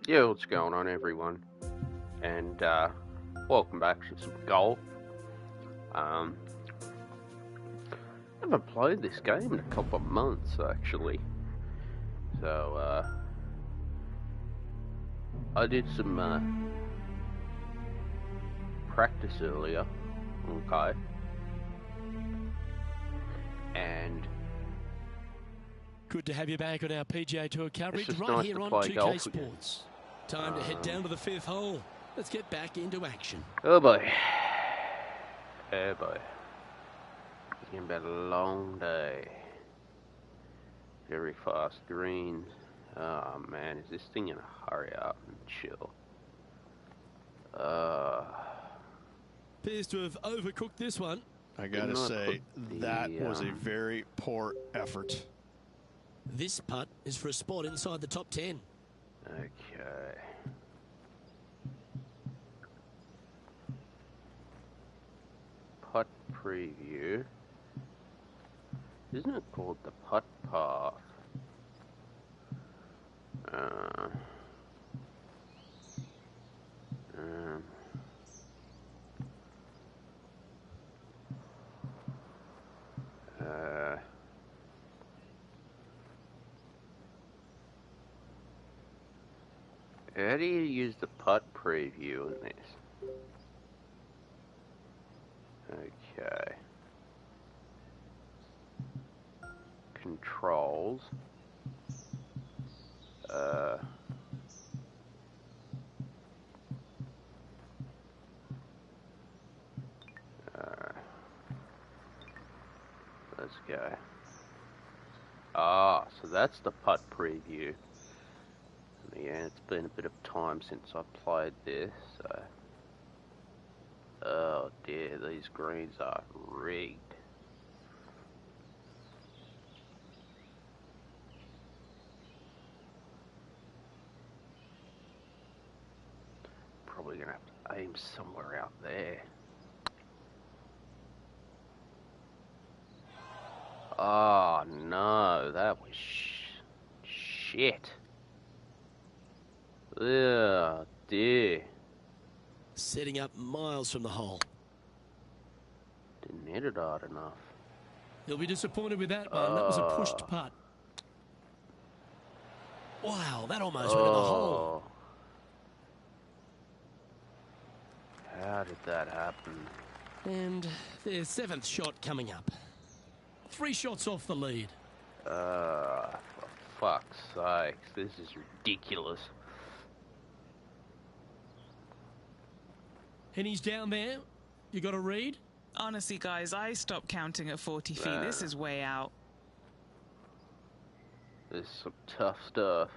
Yeah, what's going on, everyone? And welcome back to some golf. Haven't played this game in a couple of months, actually. So I did some practice earlier. Okay. And good to have you back on our PGA Tour coverage right nice here on play 2K Sports. Time to head down to the fifth hole. Let's get back into action. Oh boy. Oh boy. It's going to be a long day. Very fast greens. Oh man, is this thing going to hurry up and chill? Appears to have overcooked this one. I gotta say, that was a very poor effort. This putt is for a spot inside the top 10. Okay. Putt preview. Isn't it called the putt path? How do you use the putt preview in this? Okay. Controls. Let's go. Ah, so that's the putt preview. Yeah, it's been a bit of time since I played this, so... Oh dear, these greens are rigged. Probably gonna have to aim somewhere out there. Oh no, that was shit. Oh dear. Setting up miles from the hole. Didn't hit it hard enough. He'll be disappointed with that one. That was a pushed putt. Wow, that almost went in the hole. How did that happen? And their seventh shot coming up. 3 shots off the lead. For fuck's sakes, this is ridiculous. Henny's down there. You got a read? Honestly, guys, I stopped counting at 40 feet. This is way out. This is some tough stuff.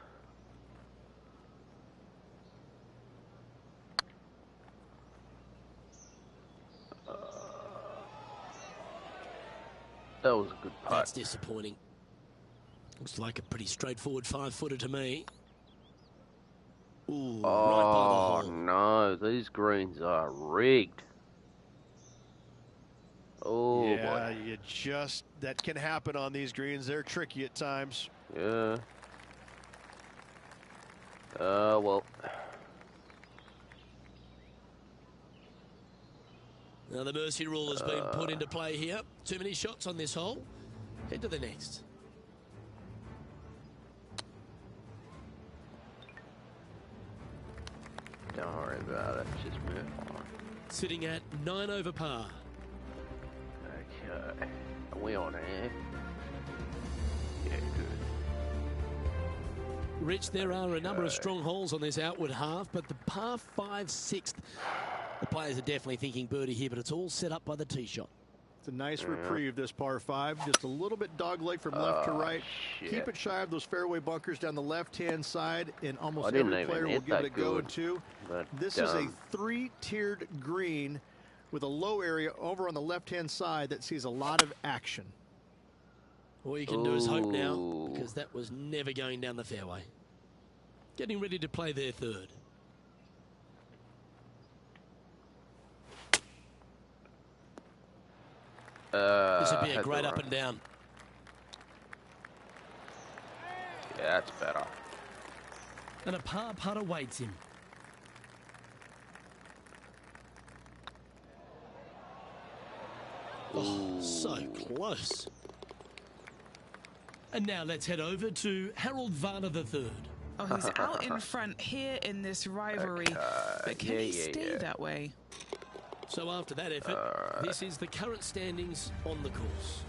That was a good putt. That's disappointing. Looks like a pretty straightforward 5-footer to me. Ooh, right by the hole. No, these greens are rigged. Oh, yeah, boy. That can happen on these greens. They're tricky at times. Yeah. Well. Now the mercy rule has been put into play here. Too many shots on this hole. Head to the next. Don't worry about it. Just move on. Sitting at 9 over par. Okay. Are we on air? Yeah, good. Rich, there are a number of strong holes on this outward half, but the par 5 6th, the players are definitely thinking birdie here, but it's all set up by the tee shot. It's a nice reprieve, this par 5. Just a little bit dogleg from left to right. Shit. Keep it shy of those fairway bunkers down the left-hand side, and almost every player will give it a go in two. This is a 3-tiered green with a low area over on the left-hand side that sees a lot of action. All you can do is hope now, because that was never going down the fairway. Getting ready to play their third. This would be a great up and down. Yeah, that's better. And a par putt awaits him. Oh, so close. And now let's head over to Harold Varner III. Oh, he's out in front here in this rivalry. But can he stay that way? So after that effort, this is the current standings on the course.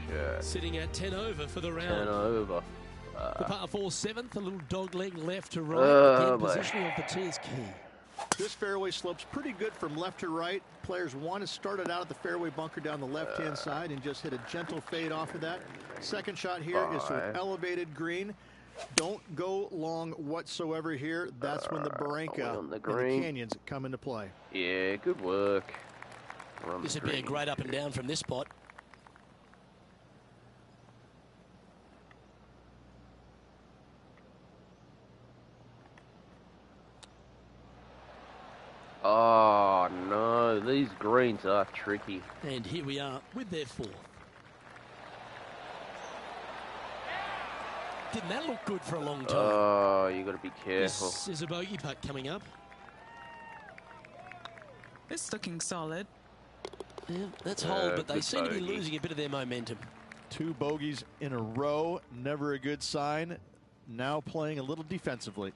Sure. Sitting at 10 over for the round. 10 over. The par 4 7th, a little dog leg left to right. Again, positioning of the tee is key. This fairway slopes pretty good from left to right. Players want to start it out at the fairway bunker down the left-hand side and just hit a gentle fade off of that. Second shot here is to an elevated green. Don't go long whatsoever here. That's when the Barranca and the canyons come into play. Yeah, good work. This would be a great up and down from this spot. Oh, no. These greens are tricky. And here we are with their fourth. Didn't that look good for a long time? Oh, you got to be careful. This is a bogey putt coming up. It's looking solid. Yeah, that's hold, but they seem to be losing a bit of their momentum. 2 bogeys in a row, never a good sign. Now playing a little defensively.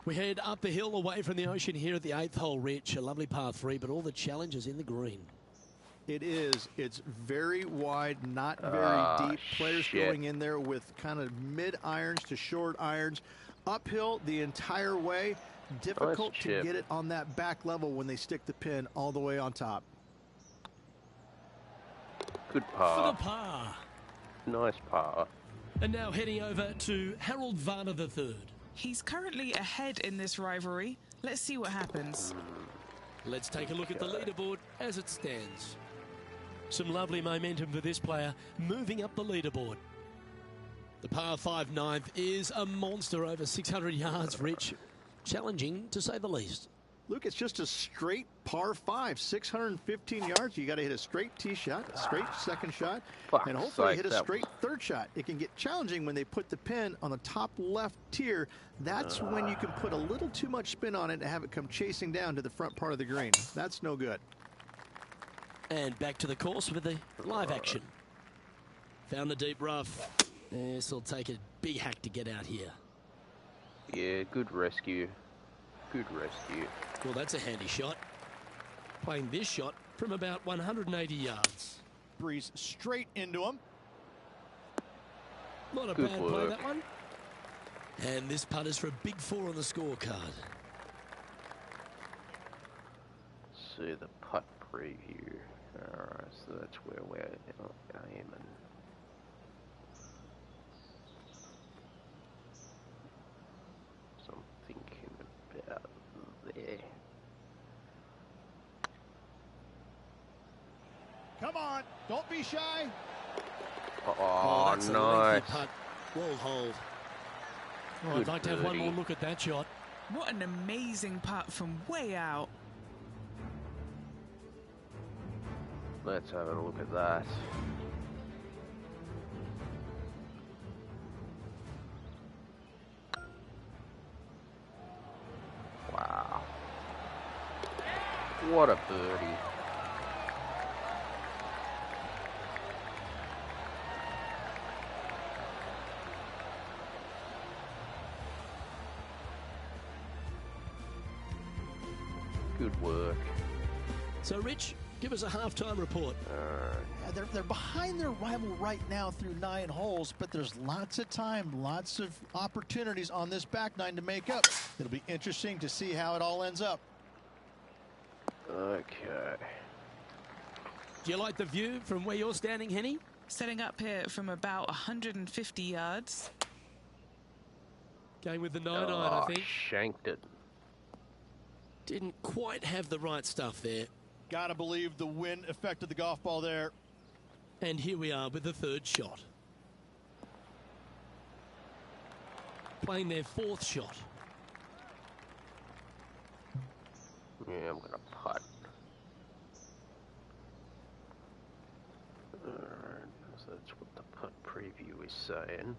We head up the hill away from the ocean here at the 8th hole, Rich. A lovely par 3, but all the challenges in the green. It is. It's very wide, not very deep. Players going in there with kind of mid-irons to short irons. Uphill the entire way. Difficult to get it on that back level when they stick the pin all the way on top. Good par. For the par. Nice par. And now heading over to Harold Varner III. He's currently ahead in this rivalry. Let's see what happens. Let's take a look at the leaderboard as it stands. Some lovely momentum for this player moving up the leaderboard. The par 5 9th is a monster over 600 yards, Rich. Challenging to say the least. Luke, it's just a straight par 5, 615 yards. You got to hit a straight tee shot, a straight second shot, and hopefully hit a straight third shot. It can get challenging when they put the pin on the top left tier. That's when you can put a little too much spin on it and have it come chasing down to the front part of the green. That's no good. And back to the course with the live action. Found the deep rough. This will take a big hack to get out here. Yeah, good rescue. Good rescue. Well, that's a handy shot. Playing this shot from about 180 yards. Breeze straight into him. Not a bad play, that one. And this putt is for a big 4 on the scorecard. See the putt preview. Alright, so that's where we're aiming. So I'm thinking about there. Come on, don't be shy. Oh, that's a nice. putt. Well hold. Oh, I'd like to have one more look at that shot. What an amazing putt from way out. Let's have a look at that. Wow. What a birdie. Good work. So, Rich, give us a halftime report. They're behind their rival right now through 9 holes, but there's lots of time, lots of opportunities on this back 9 to make up. It'll be interesting to see how it all ends up. Okay. Do you like the view from where you're standing, Henny? Setting up here from about 150 yards. Going with the 9-iron, I think. Shanked it. Didn't quite have the right stuff there. Gotta believe the wind affected the golf ball there. And here we are with the 3rd shot. Playing their 4th shot. Yeah, I'm gonna putt. Alright, so that's what the putt preview is saying.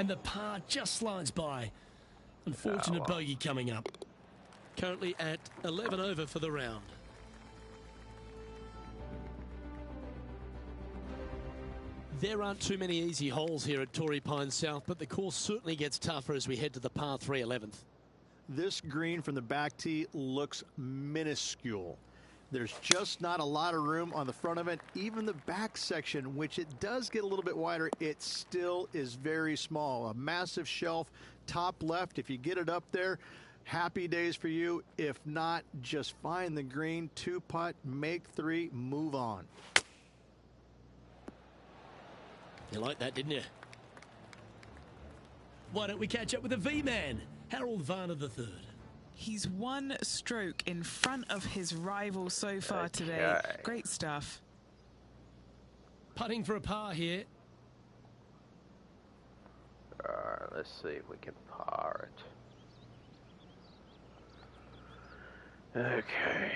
And the par just slides by. Unfortunate bogey coming up. Currently at 11 over for the round. There aren't too many easy holes here at Torrey Pines South, but the course certainly gets tougher as we head to the par 3 11th. This green from the back tee looks minuscule. There's just not a lot of room on the front of it. Even the back section, which it does get a little bit wider, it still is very small. A massive shelf, top left. If you get it up there, happy days for you. If not, just find the green, 2-putt, make 3, move on. You like that, didn't you? Why don't we catch up with the V-Man, Harold Varner III. He's one stroke in front of his rival so far today. Great stuff. Putting for a par here. Let's see if we can par it. Okay.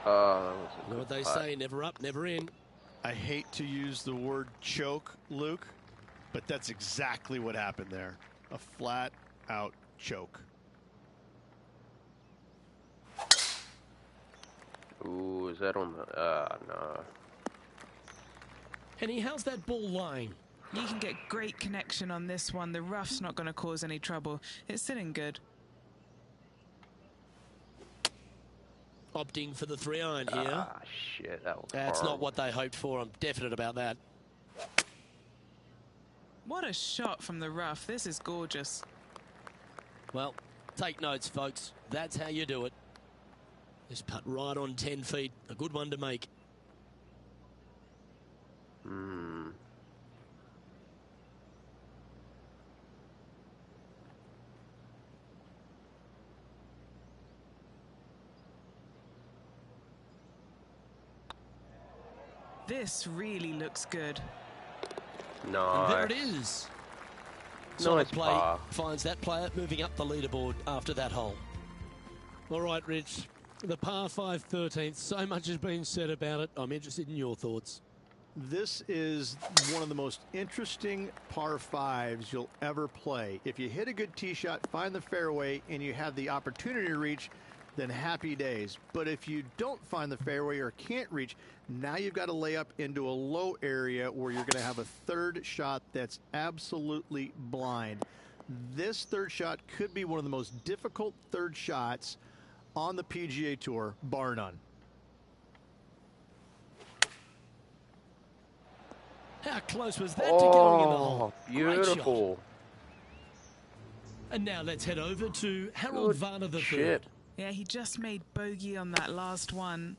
You know what they say, never up, never in. I hate to use the word choke, Luke, but that's exactly what happened there. A flat-out choke. Ooh, is that on the... no. Henny, how's that ball lying? You can get great connection on this one. The rough's not going to cause any trouble. It's sitting good. Opting for the 3-iron here. Ah, shit, that was That's horrible. not what they hoped for. I'm definite about that. What a shot from the rough. This is gorgeous. Well, take notes, folks. That's how you do it. This putt right on 10 feet. A good one to make. This really looks good. Nice. And there it is. Solid play finds that player moving up the leaderboard after that hole. All right, Rich. The par 5 13th. So much has been said about it. I'm interested in your thoughts. This is one of the most interesting par 5s you'll ever play. If you hit a good tee shot, find the fairway, and you have the opportunity to reach, then happy days. But if you don't find the fairway or can't reach, now you've got to lay up into a low area where you're going to have a third shot that's absolutely blind. This third shot could be one of the most difficult third shots on the PGA Tour, bar none. How close was that to going in the hole? Beautiful. And now let's head over to Harold Varner III. Shit. Yeah, he just made bogey on that last one.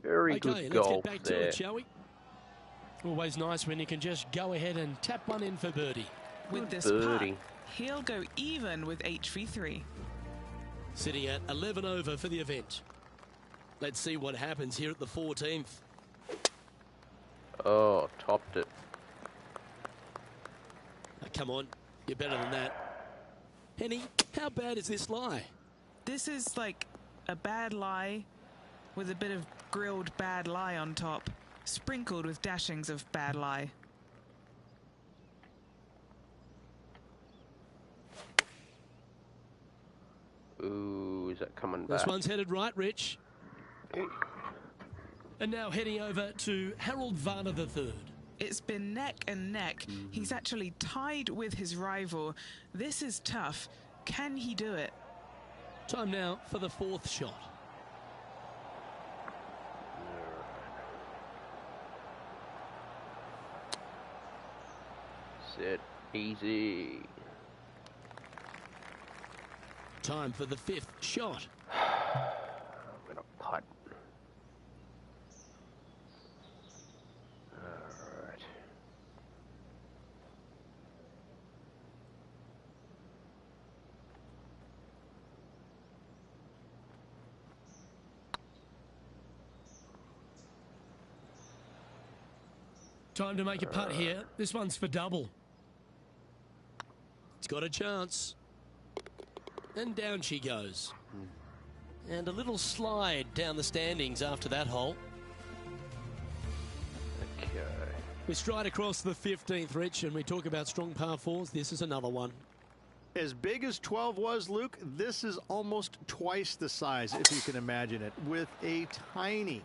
Very good let's golf get back to it, shall we? Always nice when you can just go ahead and tap one in for birdie. With this putt, he'll go even with HV3. Sitting at 11 over for the event. Let's see what happens here at the 14th. Oh, topped it. Oh, come on, you're better than that. Henny, how bad is this lie? This is like a bad lie with a bit of grilled bad lie on top, sprinkled with dashings of bad lie. Ooh, is that coming back? This one's headed right, Rich. And now heading over to Harold Varner III. It's been neck and neck. He's actually tied with his rival. This is tough. Can he do it? Time now for the 4th shot. Sit easy. Time for the 5th shot. I'm gonna putt. Alright. Time to make a putt here. This one's for double. It's got a chance. And down she goes. And a little slide down the standings after that hole. Okay. We stride across the 15th, Rich, and we talk about strong par fours. This is another one. As big as 12 was, Luke, this is almost twice the size, if you can imagine it, with a tiny,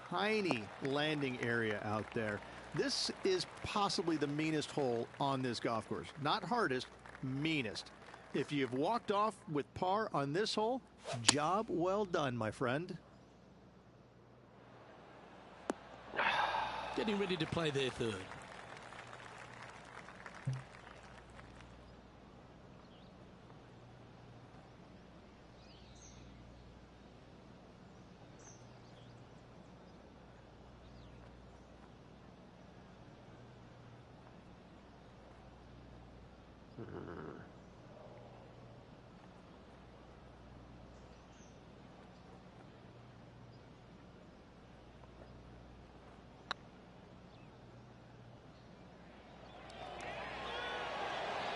tiny landing area out there. This is possibly the meanest hole on this golf course. Not hardest, meanest. If you've walked off with par on this hole, job well done, my friend. Getting ready to play their third.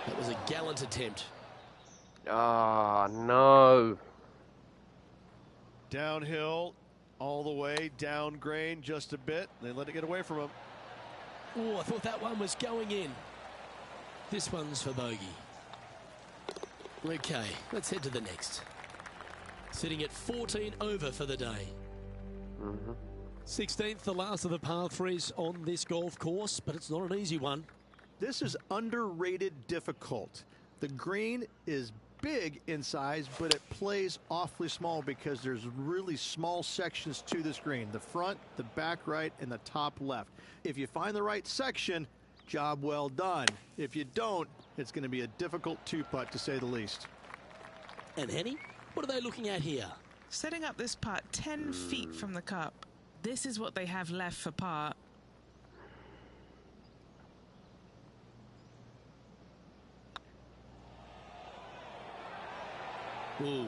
That was a gallant attempt. Ah, no. Downhill, all the way, down grain just a bit. They let it get away from him. Oh, I thought that one was going in. This one's for bogey. Okay, let's head to the next. Sitting at 14 over for the day. 16th, the last of the par threes on this golf course, but it's not an easy one. This is underrated difficult. The green is big in size, but it plays awfully small because there's really small sections to this green. The front, the back right, and the top left. If you find the right section, job well done. If you don't, it's going to be a difficult two-putt, to say the least. And Henny, what are they looking at here? Setting up this putt 10 feet from the cup. This is what they have left for par. Ooh.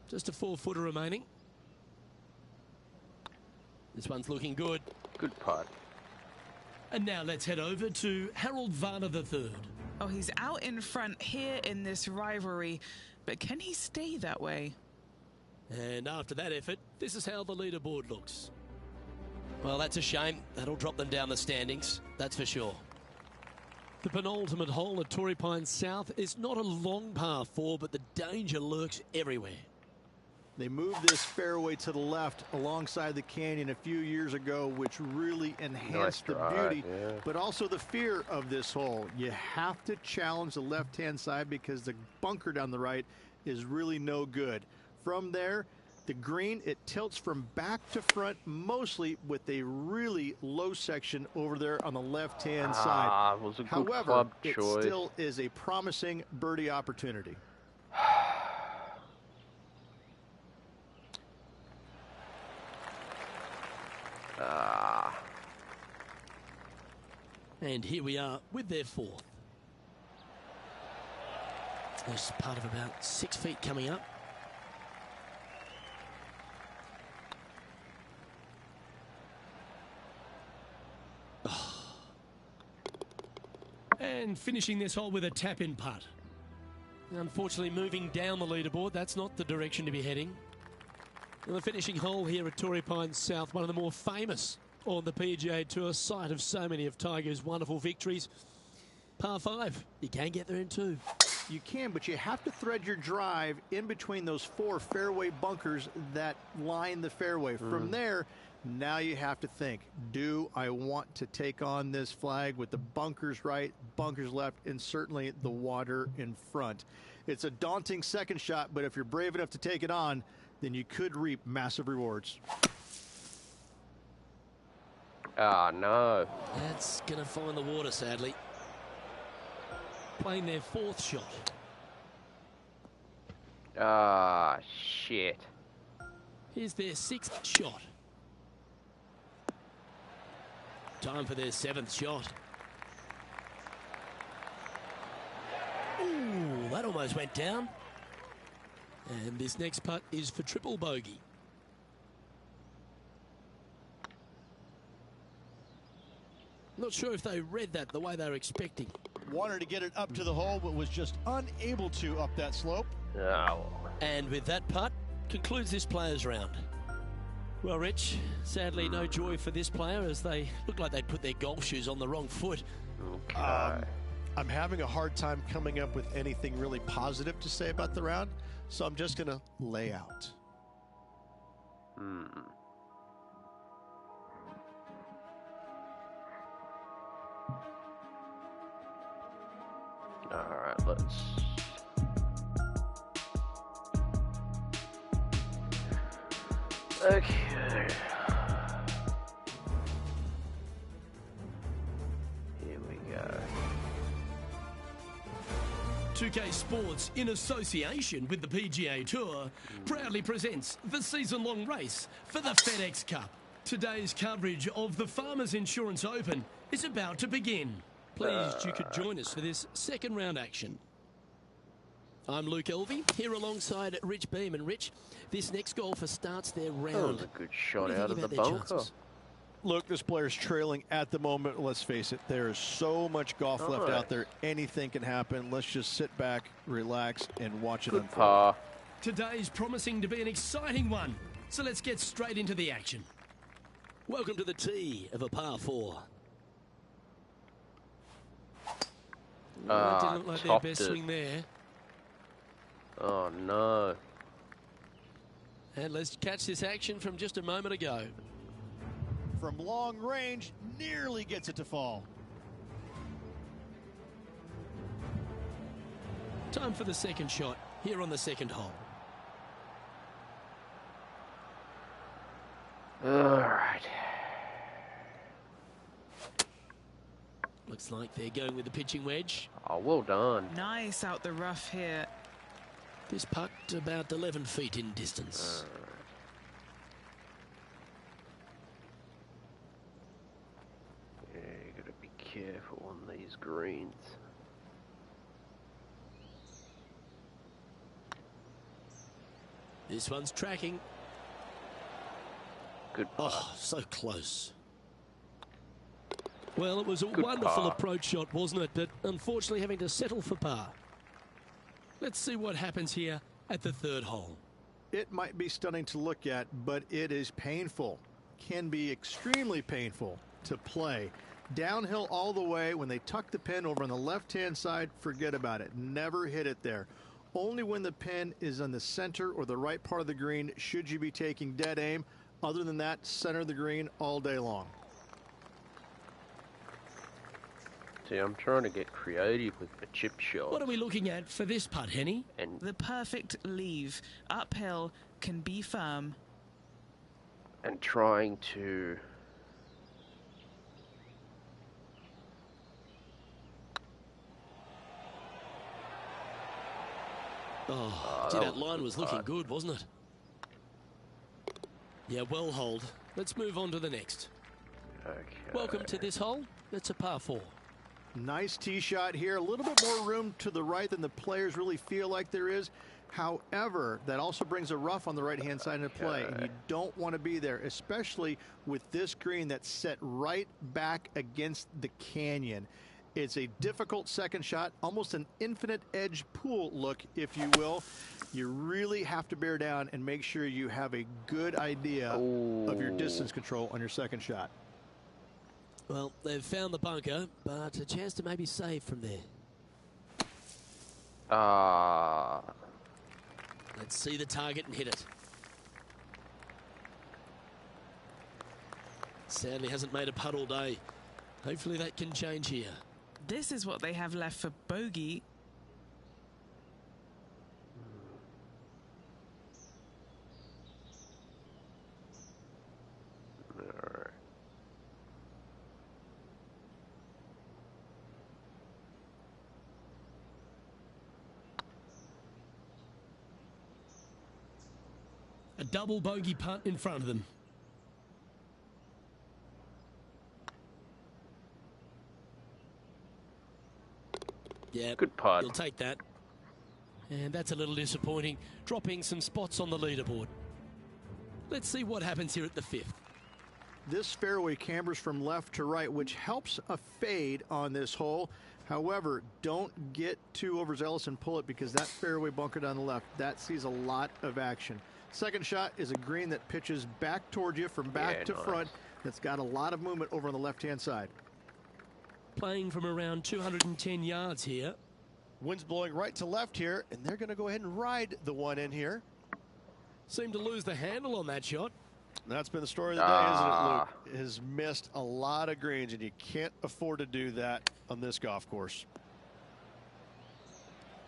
Just a 4-footer remaining. This one's looking good. Good putt. And now let's head over to Harold Varner III. Oh, he's out in front here in this rivalry, but can he stay that way? And after that effort, this is how the leaderboard looks. Well, that's a shame. That'll drop them down the standings, that's for sure. The penultimate hole at Torrey Pines South is not a long par 4, but the danger lurks everywhere. They moved this fairway to the left alongside the canyon a few years ago, which really enhanced the beauty, but also the fear of this hole. You have to challenge the left-hand side because the bunker down the right is really no good. From there, the green, it tilts from back to front mostly with a really low section over there on the left-hand side. It was a good However, club it choice. still is a promising birdie opportunity. And here we are with their fourth. There's part of about 6 feet coming up. And finishing this hole with a tap-in putt. Unfortunately, moving down the leaderboard, that's not the direction to be heading. And the finishing hole here at Torrey Pines South, one of the more famous on the PGA Tour, site of so many of Tiger's wonderful victories. Par 5, you can get there in 2. You can, but you have to thread your drive in between those 4 fairway bunkers that line the fairway. From there, now you have to think, do I want to take on this flag with the bunkers right, bunkers left, and certainly the water in front? It's a daunting second shot, but if you're brave enough to take it on, then you could reap massive rewards. Ah, no. That's going to find the water, sadly. Playing their 4th shot. Ah, shit. Here's their 6th shot. Time for their 7th shot. Ooh, that almost went down. And this next putt is for triple bogey. Not sure if they read that the way they were expecting. Wanted to get it up to the hole, but was just unable to up that slope. Oh. And with that putt, concludes this player's round. Well, Rich, sadly no joy for this player as they look like they put their golf shoes on the wrong foot. Okay. I'm having a hard time coming up with anything really positive to say about the round, so I'm just going to lay out. All right, let's... Okay. Here we go. 2K Sports, in association with the PGA Tour, proudly presents the season-long race for the FedEx Cup. Today's coverage of the Farmers Insurance Open is about to begin. Pleased you could join us for this second round action. I'm Luke Elvey, here alongside Rich Beam. And Rich, this next golfer starts their round. That was a good shot out of the bunker. Look, this player's trailing at the moment. Let's face it, there is so much golf left out there. Anything can happen. Let's just sit back, relax, and watch it unfold. Par. Today's promising to be an exciting one, so let's get straight into the action. Welcome to the tee of a par 4. Didn't look like their best swing there. Oh no. And let's catch this action from just a moment ago. From long range, nearly gets it to fall. Time for the second shot here on the second hole. All right. Looks like they're going with the pitching wedge. Oh, well done. Nice out the rough here. This putt about 11 feet in distance. Yeah, you gotta be careful on these greens. This one's tracking. Good putt. Oh, so close. Well, it was a Good wonderful par. approach shot, wasn't it? But unfortunately having to settle for par. Let's see what happens here at the third hole. It might be stunning to look at, but it is painful. Can be extremely painful to play. Downhill all the way. When they tuck the pin over on the left-hand side, forget about it. Never hit it there. Only when the pin is on the center or the right part of the green should you be taking dead aim. Other than that, center of the green all day long. See, I'm trying to get creative with the chip shot. What are we looking at for this putt, Henny? And The perfect leave. Uphill, can be firm. trying to... Oh, gee, that line was looking good, wasn't it? Yeah, well holed. Let's move on to the next. Okay. Welcome to this hole. It's a par 4. Nice tee shot here. A little bit more room to the right than the players really feel like there is. However, that also brings a rough on the right-hand side into play, and you don't want to be there, especially with this green that's set right back against the canyon. It's a difficult second shot, almost an infinite edge pool look, if you will. You really have to bear down and make sure you have a good idea of your distance control on your second shot. Well, they've found the bunker, but a chance to maybe save from there. Let's see the target and hit it. Sadly hasn't made a putt all day. Hopefully that can change here. This is what they have left for bogey. A double bogey putt in front of them. Yeah, good putt. You'll take that. And that's a little disappointing, dropping some spots on the leaderboard. Let's see what happens here at the 5th. This fairway cambers from left to right, which helps a fade on this hole. However, don't get too overzealous and pull it, because that fairway bunker down the left, that sees a lot of action. Second shot is a green that pitches back towards you from back to front. That's got a lot of movement over on the left-hand side. Playing from around 210 yards here. Wind's blowing right to left here, and they're going to go ahead and ride the one in here. Seemed to lose the handle on that shot. That's been the story of the day, isn't it, Luke? Has missed a lot of greens, and you can't afford to do that on this golf course.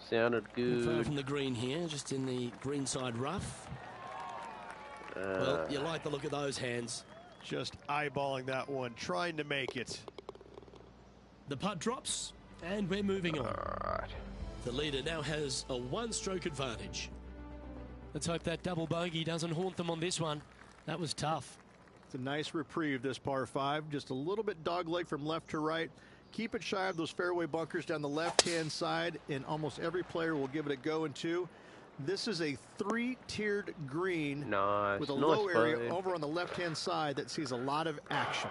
Sounded good. Far from the green here, just in the greenside rough. Well, you like the look of those hands. Just eyeballing that one, trying to make it. The putt drops, and we're moving on. Right. The leader now has a one-stroke advantage. Let's hope that double bogey doesn't haunt them on this one. That was tough. It's a nice reprieve, this par 5. Just a little bit dogleg from left to right. Keep it shy of those fairway bunkers down the left-hand side, and almost every player will give it a go in 2. This is a 3-tiered green with a low area over on the left-hand side that sees a lot of action.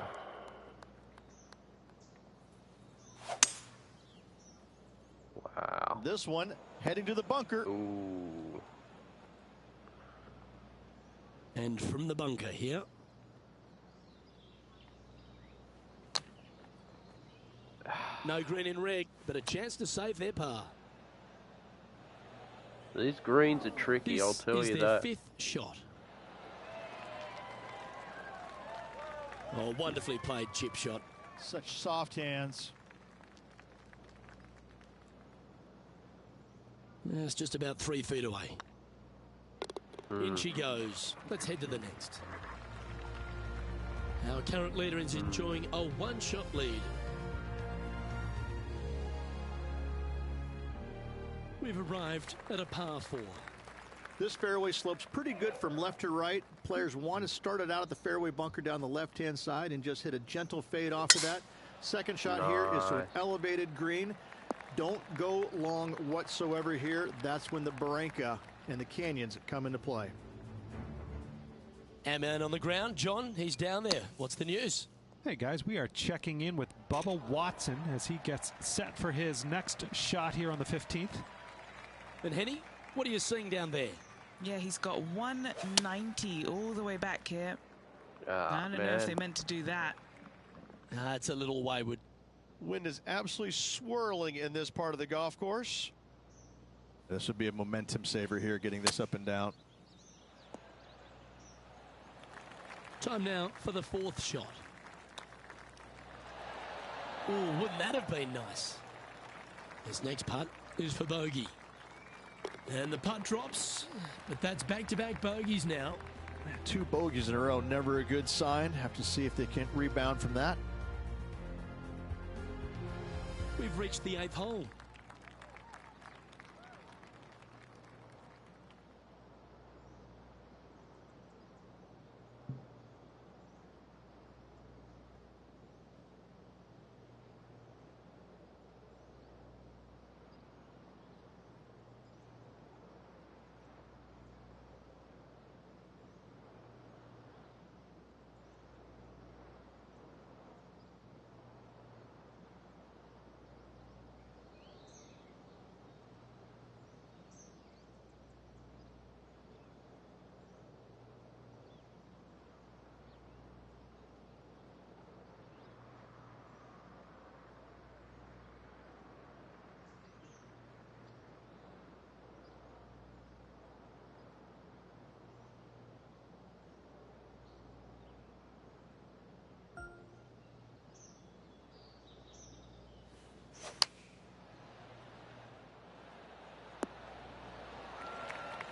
Wow. This one heading to the bunker. Ooh. And from the bunker here. No green in red, but a chance to save their par. These greens are tricky, I'll tell you that. This is their 5th shot. Oh, wonderfully played chip shot. Such soft hands. It's just about 3 feet away. In she goes. Let's head to the next. Our current leader is enjoying a one-shot lead. We've arrived at a par 4. This fairway slopes pretty good from left to right. Players want to start it out at the fairway bunker down the left-hand side and just hit a gentle fade off of that. Second shot here is to an elevated green. Don't go long whatsoever here. That's when the barranca and the canyons come into play. Our man on the ground, John, he's down there. What's the news? Hey guys, we are checking in with Bubba Watson as he gets set for his next shot here on the 15th. And Henny, what are you seeing down there? Yeah, he's got 190 all the way back here. I don't know if they meant to do that. It's a little wayward. Wind is absolutely swirling in this part of the golf course. This would be a momentum saver here, getting this up and down. Time now for the 4th shot. Oh, wouldn't that have been nice? This next putt is for bogey. And the putt drops, but that's back-to-back bogeys now. 2 bogeys in a row, never a good sign. Have to see if they can rebound from that. We've reached the 8th hole.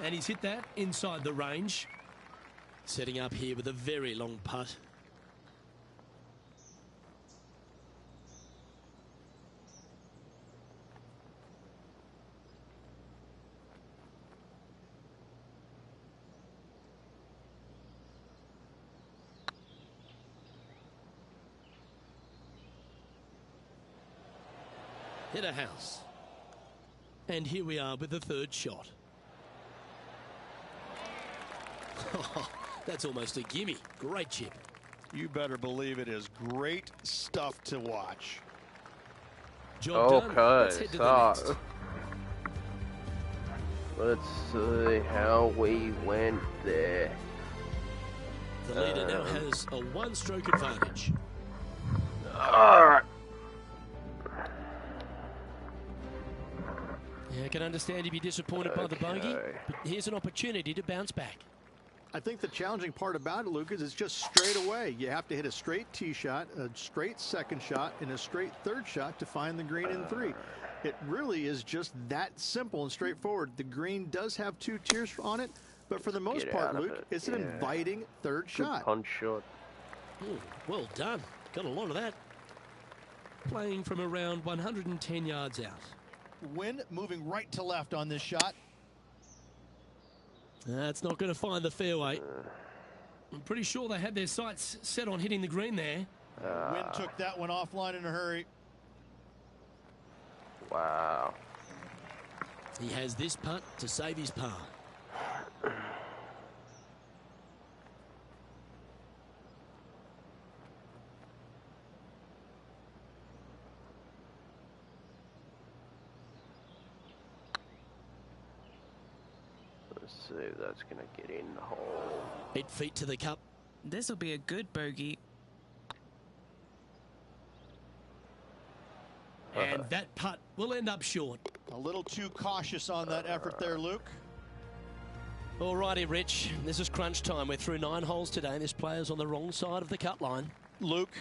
And he's hit that inside the range. Setting up here with a very long putt. Hit a house. And here we are with the 3rd shot. That's almost a gimme. Great chip. You better believe it is great stuff to watch. Job done. Let's head to the next. Let's see how we went there. The leader now has a one-stroke advantage. Alright. Yeah, I can understand you'd be disappointed by the bogey, but here's an opportunity to bounce back. I think the challenging part about it, Luke, is it's just straight away. You have to hit a straight tee shot, a straight second shot, and a straight third shot to find the green in 3. It really is just that simple and straightforward. The green does have 2 tiers on it, but for the most part, Luke, it's an inviting third shot. Punch shot. Ooh, well done. Got a lot of that. Playing from around 110 yards out. Wind moving right to left on this shot. That's not going to find the fairway. I'm pretty sure they had their sights set on hitting the green there. Wind took that one offline in a hurry. Wow. He has this putt to save his par. Let's see if that's going to get in the hole. 8 feet to the cup. This will be a good bogey. And that putt will end up short. A little too cautious on that effort there, Luke. Alrighty, Rich. This is crunch time. We're through 9 holes today. This player's on the wrong side of the cut line. Luke,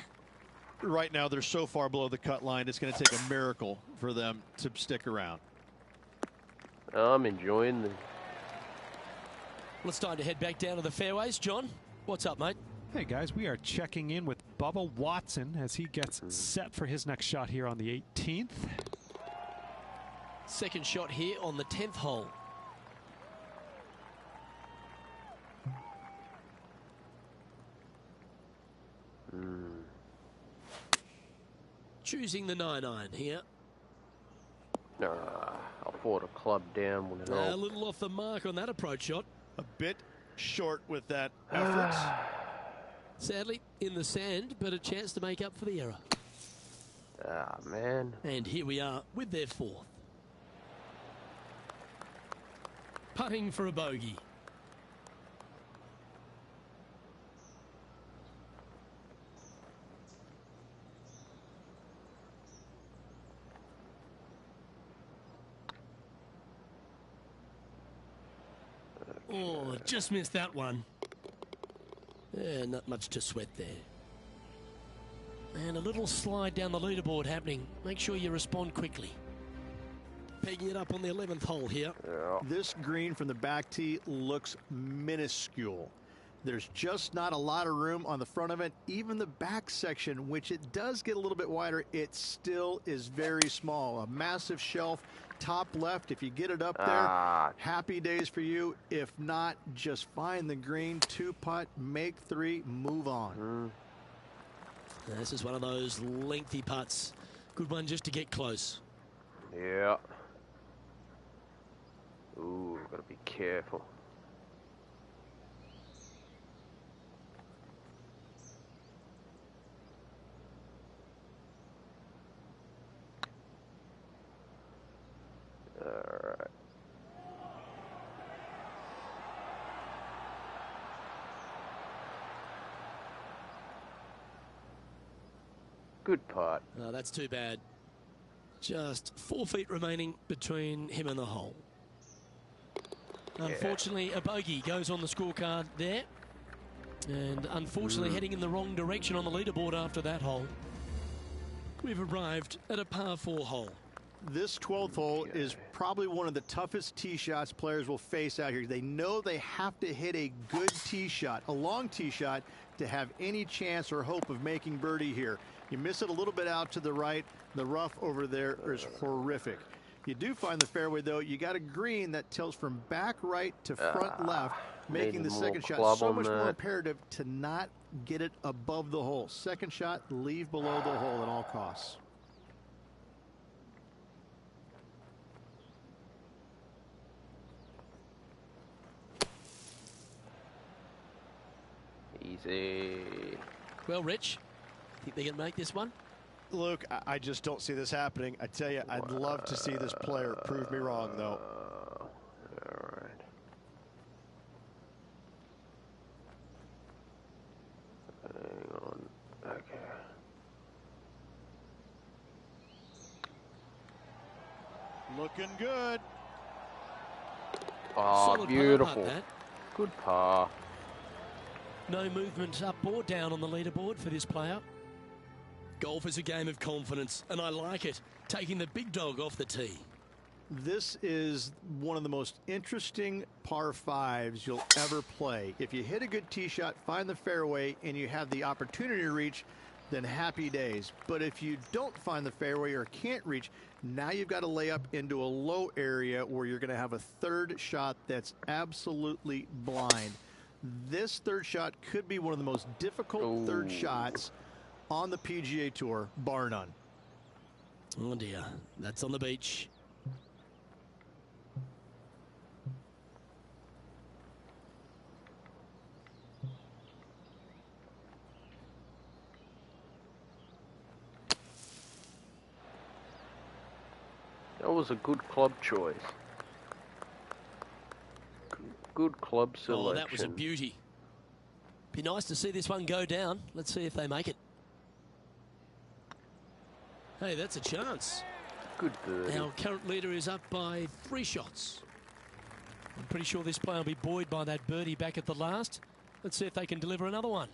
right now they're so far below the cut line, it's going to take a miracle for them to stick around. I'm enjoying the... Well, it's time to head back down to the fairways. John, what's up, mate? Hey, guys, we are checking in with Bubba Watson as he gets set for his next shot here on the 18th. Second shot here on the 10th hole. Choosing the 9-iron here. I fought a club down with A little off the mark on that approach shot. A bit short with that effort. Sadly, in the sand, but a chance to make up for the error. Man. And here we are with their 4th. Putting for a bogey. Oh, just missed that one. Yeah, not much to sweat there. And a little slide down the leaderboard happening. Make sure you respond quickly. Pegging it up on the 11th hole here. This green from the back tee looks minuscule. There's just not a lot of room on the front of it. Even the back section, which it does get a little bit wider, it still is very small. A massive shelf, top left. If you get it up there, happy days for you. If not, just find the green, 2-putt, make 3, move on. This is one of those lengthy putts. Good one just to get close. Yeah. Ooh, gotta be careful. Alright. Good putt. No, that's too bad. Just 4 feet remaining between him and the hole. Unfortunately, a bogey goes on the scorecard there. And unfortunately, heading in the wrong direction on the leaderboard after that hole. We've arrived at a par 4 hole. This 12th hole is probably one of the toughest tee shots players will face out here. They know they have to hit a good tee shot, a long tee shot, to have any chance or hope of making birdie here. You miss it a little bit out to the right. The rough over there is horrific. You do find the fairway, though. You got a green that tilts from back right to front left, making the second shot so much more imperative to not get it above the hole. Second shot, leave below the hole at all costs. Easy. Well, Rich, think they can make this one? Luke, I just don't see this happening. I tell you, I'd love to see this player prove me wrong, though. All right. Hang on. Okay. Looking good. Oh, Solid beautiful. par, Good par. No movement up or down on the leaderboard for this player. Golf is a game of confidence, and I like it, taking the big dog off the tee. This is one of the most interesting par fives you'll ever play. If you hit a good tee shot, find the fairway, and you have the opportunity to reach, then happy days. But if you don't find the fairway or can't reach, now you've got to lay up into a low area where you're going to have a third shot that's absolutely blind. This third shot could be one of the most difficult third shots on the PGA Tour, bar none. Oh dear, that's on the beach. That was a good club choice. Good club selection. Oh, that was a beauty. Be nice to see this one go down. Let's see if they make it. Hey, that's a chance. Good birdie. Our current leader is up by 3 shots. I'm pretty sure this player will be buoyed by that birdie back at the last. Let's see if they can deliver another one.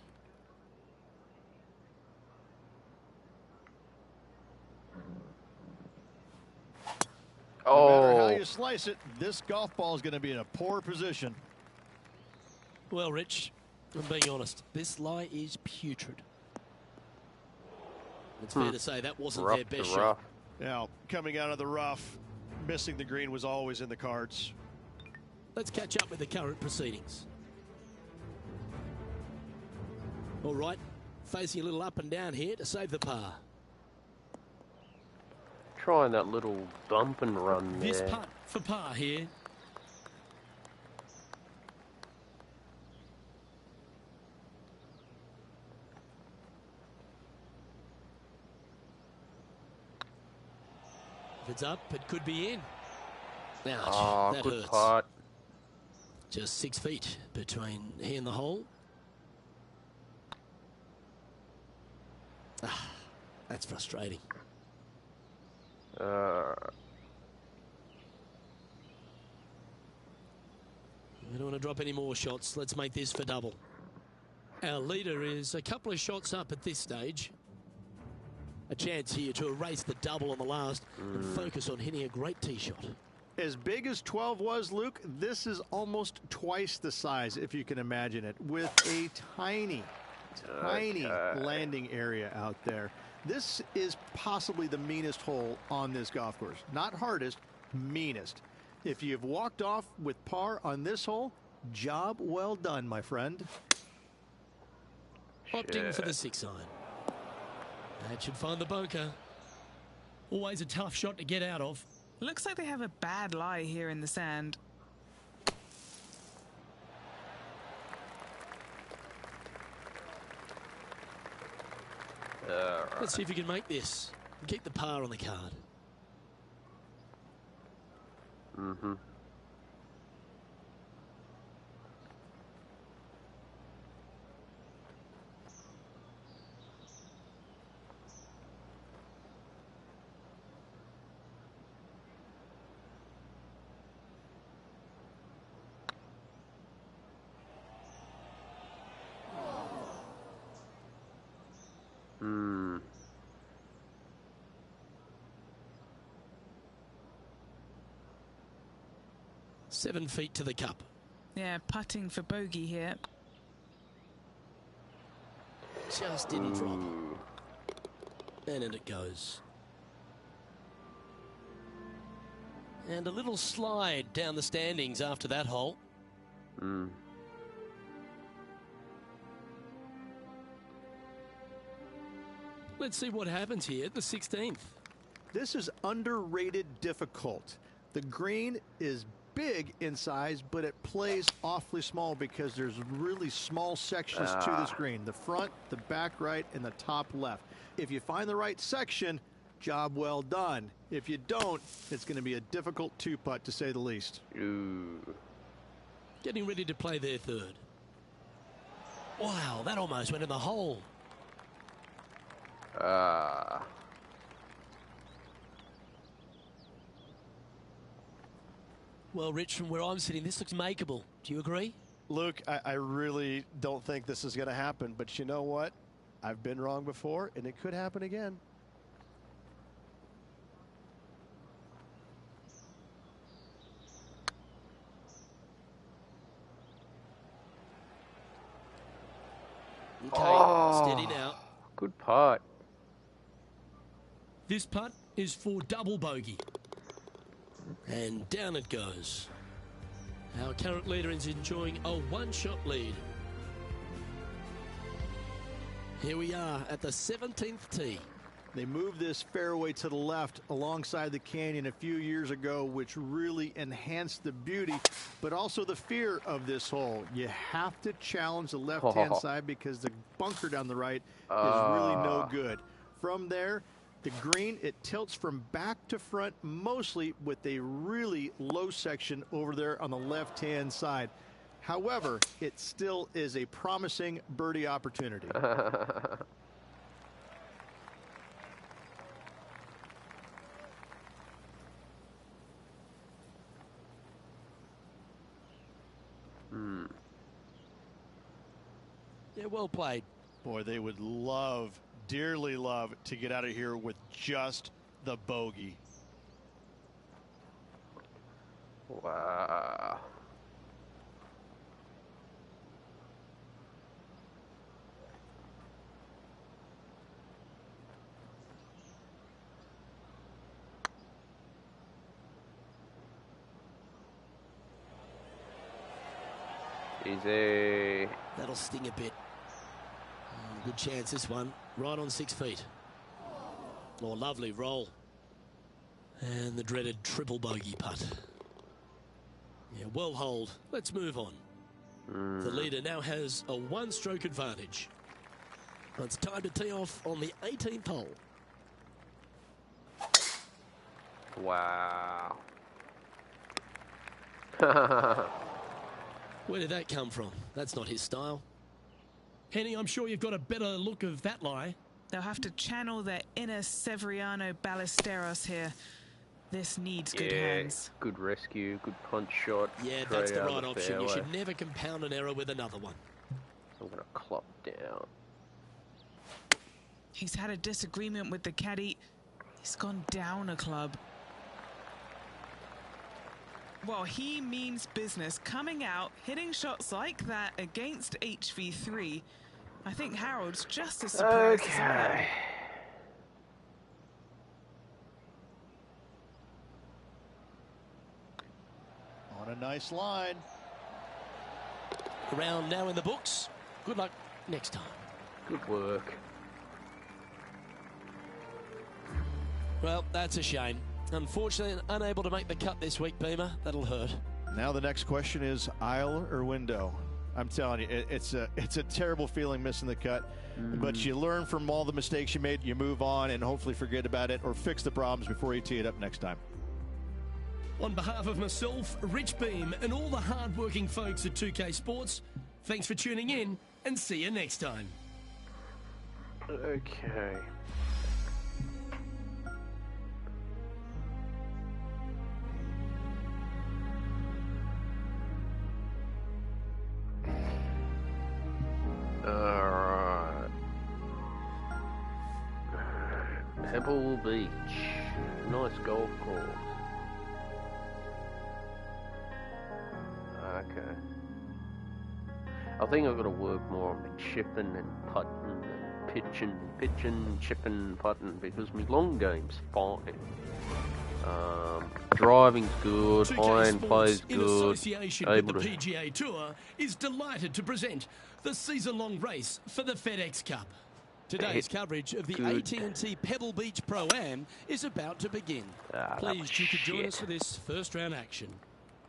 No matter how you slice it, this golf ball is going to be in a poor position. Well, Rich, I'm being honest. This lie is putrid. It's fair to say that wasn't their best shot. Now, coming out of the rough, missing the green was always in the cards. Let's catch up with the current proceedings. All right, facing a little up and down here to save the par. Trying that little bump and run there. This putt for par here. If it's up, it could be in. Ouch, oh, that good hurts. putt. Just 6 feet between he and the hole. Ah, that's frustrating. Uh, We don't want to drop any more shots. Let's make this for double. Our leader is a couple of shots up at this stage. A chance here to erase the double on the last and focus on hitting a great tee shot. As big as 12 was, Luke, this is almost twice the size, if you can imagine it, with a tiny landing area out there. This is possibly the meanest hole on this golf course. Not hardest, meanest. If you've walked off with par on this hole, job well done, my friend. Opting for the 6-iron. That should find the bunker. Always a tough shot to get out of. Looks like they have a bad lie here in the sand. Let's see if you can make this. Keep the par on the card. mm-hmm. Hmm. 7 feet to the cup. Yeah, putting for bogey here. Just didn't drop. And in it goes. And a little slide down the standings after that hole. Let's see what happens here at the 16th. This is underrated difficult. The green is big in size, but it plays awfully small because there's really small sections to this green. The front, the back right, and the top left. If you find the right section, job well done. If you don't, it's going to be a difficult two-putt, to say the least. Ooh. Getting ready to play their third. Wow, that almost went in the hole. Well, Rich, from where I'm sitting, this looks makeable. Do you agree? Luke, I really don't think this is going to happen, but you know what? I've been wrong before, and it could happen again. Okay, steady now. Good putt. This putt is for double bogey. And down it goes. Our current leader is enjoying a one-shot lead. Here we are at the 17th tee. They moved this fairway to the left alongside the canyon a few years ago, which really enhanced the beauty, but also the fear of this hole. You have to challenge the left-hand side because the bunker down the right is really no good. From there, the green, it tilts from back to front mostly with a really low section over there on the left-hand side. However, it still is a promising birdie opportunity. Yeah, well played. Boy, they would love, dearly love, to get out of here with just the bogey. Wow. Easy. That'll sting a bit. Good chance, this one. Right on 6 feet. Oh, lovely roll. And the dreaded triple bogey putt. Yeah, well holed. Let's move on. The leader now has a one-stroke advantage. It's time to tee off on the 18th hole. Wow. Where did that come from? That's not his style. Henny, I'm sure you've got a better look of that lie. They'll have to channel their inner Severiano Ballesteros here. This needs good hands. Good rescue, good punch shot. Yeah, that's the right option. You should never compound an error with another one. I'm going to clop down. He's had a disagreement with the caddy. He's gone down a club. Well, he means business. Coming out, hitting shots like that against HV3. I think Harold's just as surprised as I am. On a nice line. Round now in the books. Good luck next time. Good work. Well, that's a shame. Unfortunately, unable to make the cut this week, Beamer. That'll hurt. Now the next question is aisle or window. I'm telling you, it's a terrible feeling missing the cut. But you learn from all the mistakes you made, you move on, and hopefully forget about it or fix the problems before you tee it up next time. On behalf of myself, Rich Beam, and all the hard-working folks at 2K Sports, thanks for tuning in, and see you next time. Okay. Alright. Pebble Beach. Nice golf course. Okay. I think I've got to work more on my chipping and putting and pitching, chipping, putting, because my long game's fine. Driving's good, iron play's good. In association with the PGA Tour, is delighted to present the season-long race for the FedEx Cup. Today's coverage of the AT&T Pebble Beach Pro-Am is about to begin. Please, you could join us for this first round action.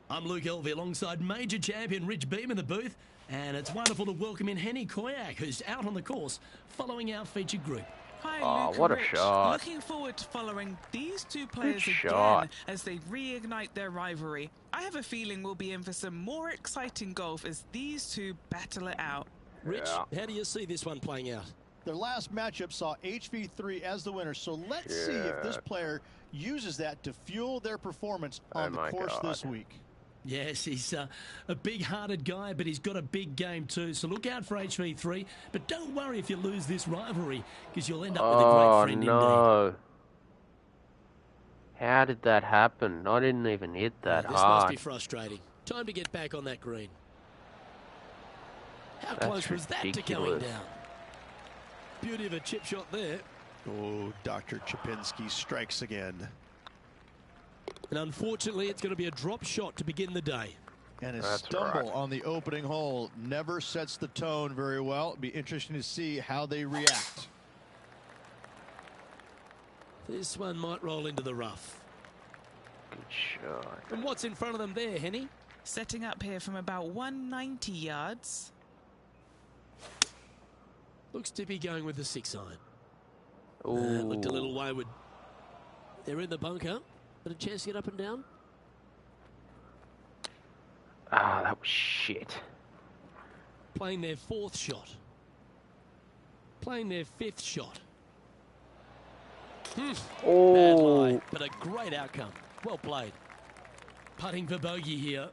I'm Luke Elvey alongside major champion Rich Beam in the booth, and it's wonderful to welcome in Henny Koyak, who's out on the course following our featured group. Hi, Luke what a Rich. shot. Looking forward to following these two players shot. again as they reignite their rivalry. I have a feeling we'll be in for some more exciting golf as these two battle it out. Rich, how do you see this one playing out? Their last matchup saw HV3 as the winner, so let's see if this player uses that to fuel their performance on the course this week. Yes, he's a big-hearted guy, but he's got a big game too. So look out for HV3, but don't worry if you lose this rivalry, because you'll end up with a great friend indeed. How did that happen? I didn't even hit that hard. This must be frustrating. Time to get back on that green. How close was that to going down? Beauty of a chip shot there. Oh, Dr. Chipinski strikes again. And unfortunately, it's going to be a drop shot to begin the day. And his stumble on the opening hole never sets the tone very well. It'll be interesting to see how they react. This one might roll into the rough. Good shot. And what's in front of them there, Henny? Setting up here from about 190 yards. Looks to be going with the 6-iron. Looked a little wayward. They're in the bunker. But a chance to get up and down? That was shit. Playing their 4th shot. Playing their 5th shot. Bad lie, but a great outcome. Well played. Putting for bogey here.